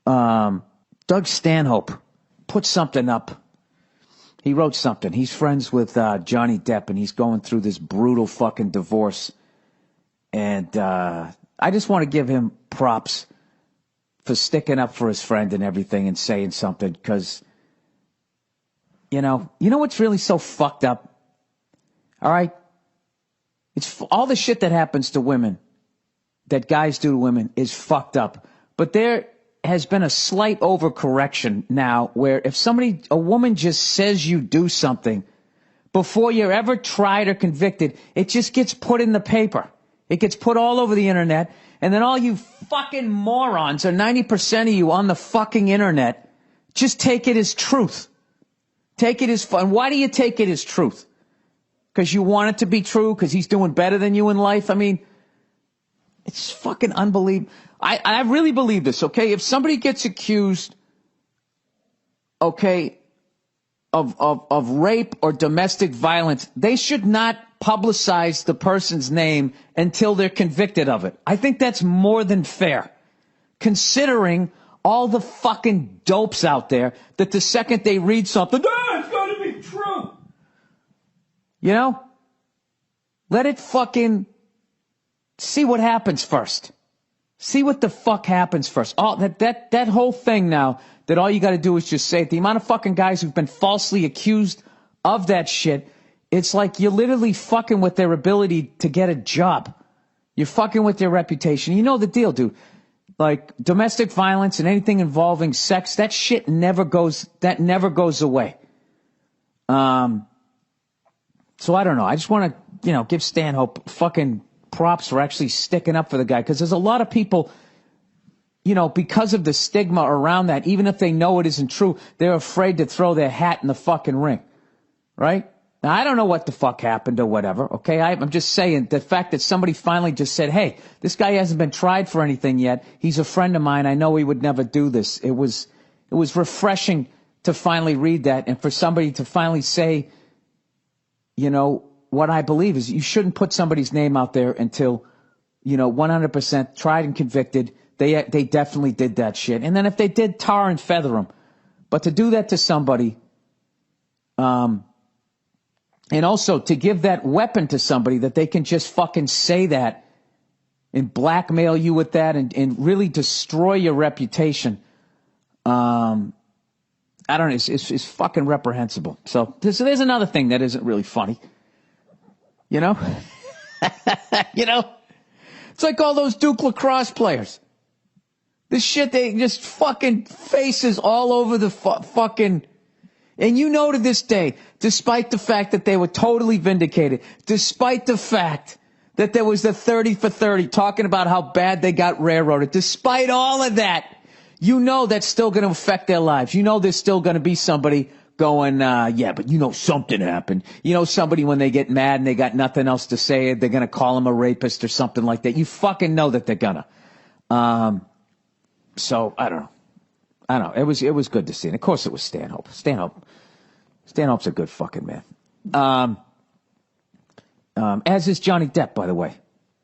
Doug Stanhope put something up. He wrote something. He's friends with Johnny Depp, and he's going through this brutal fucking divorce. And I just want to give him props for sticking up for his friend and everything and saying something, because, you know what's really so fucked up? All right? It's all the shit that happens to women, that guys do to women, is fucked up. But there has been a slight overcorrection now where if a woman just says you do something before you're ever tried or convicted, it just gets put in the paper. It gets put all over the internet, and then all you fucking morons, or 90% of you on the fucking internet, just take it as truth. Take it as fun. Why do you take it as truth? Because you want it to be true? Because he's doing better than you in life? I mean, it's fucking unbelievable. I really believe this, okay? If somebody gets accused, okay, of rape or domestic violence, they should not publicize the person's name until they're convicted of it. I think that's more than fair, considering all the fucking dopes out there that the second they read something, it's got to be true. You know? Let it fucking see what happens first. See what the fuck happens first. That whole thing now, that all you got to do is just say it. The amount of fucking guys who've been falsely accused of that shit, it's like you're literally fucking with their ability to get a job. You're fucking with their reputation. You know the deal, dude. Like domestic violence and anything involving sex, that shit never goes away. So I don't know. I just want to, give Stanhope fucking props for actually sticking up for the guy, because there's a lot of people, because of the stigma around that, even if they know it isn't true, they're afraid to throw their hat in the fucking ring, right? Now, I don't know what the fuck happened or whatever, okay? I'm just saying the fact that somebody finally just said, hey, this guy hasn't been tried for anything yet. He's a friend of mine. I know he would never do this. It was refreshing to finally read that, and for somebody to finally say, what I believe is you shouldn't put somebody's name out there until, 100% tried and convicted. They definitely did that shit. And then if they did, tar and feather them. But to do that to somebody, and also to give that weapon to somebody that they can just fucking say that and blackmail you with that and really destroy your reputation, I don't know, it's fucking reprehensible. So there's another thing that isn't really funny. It's like all those Duke lacrosse players. This shit, they just fucking faces all over the fucking, and to this day, despite the fact that they were totally vindicated, despite the fact that there was the 30 for 30 talking about how bad they got railroaded, despite all of that, that's still going to affect their lives. There's still going to be somebody going, yeah, but something happened. Somebody, when they get mad and they got nothing else to say, they're going to call him a rapist or something like that. You fucking know that they're gonna. So I don't know. It was good to see. And of course it was Stanhope. Stanhope's a good fucking man. As is Johnny Depp, by the way.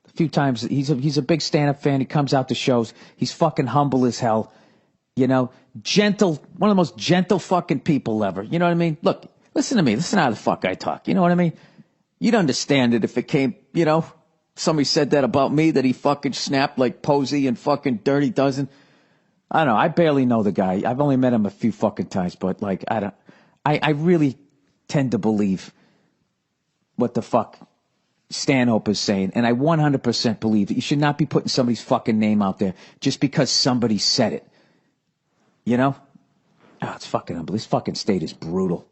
A few times, he's a big stand-up fan. He comes out to shows. He's fucking humble as hell. Gentle, one of the most gentle fucking people ever. You know what I mean? Look, listen to me. Listen how the fuck I talk. You know what I mean? You'd understand it if it came, somebody said that about me, that he fucking snapped like Posey and fucking Dirty Dozen. I don't know. I barely know the guy. I've only met him a few fucking times, but like, I really tend to believe what the fuck Stanhope is saying. And I 100% believe that you should not be putting somebody's fucking name out there just because somebody said it. It's fucking unbelievable. This fucking state is brutal.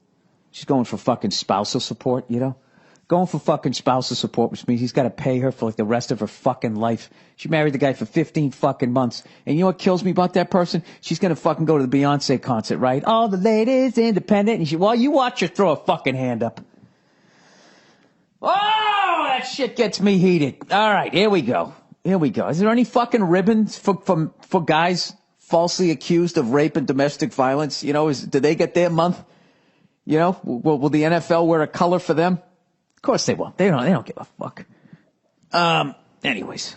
She's going for fucking spousal support, Going for fucking spousal support, which means he's got to pay her for like the rest of her fucking life. She married the guy for 15 fucking months. And you know what kills me about that person? She's going to fucking go to the Beyonce concert, right? All the ladies independent. And you watch her throw a fucking hand up. Oh, that shit gets me heated. All right, here we go. Is there any fucking ribbons for guys falsely accused of rape and domestic violence? Do they get their month? Will the NFL wear a color for them? Of course they won't. They don't give a fuck. Anyways.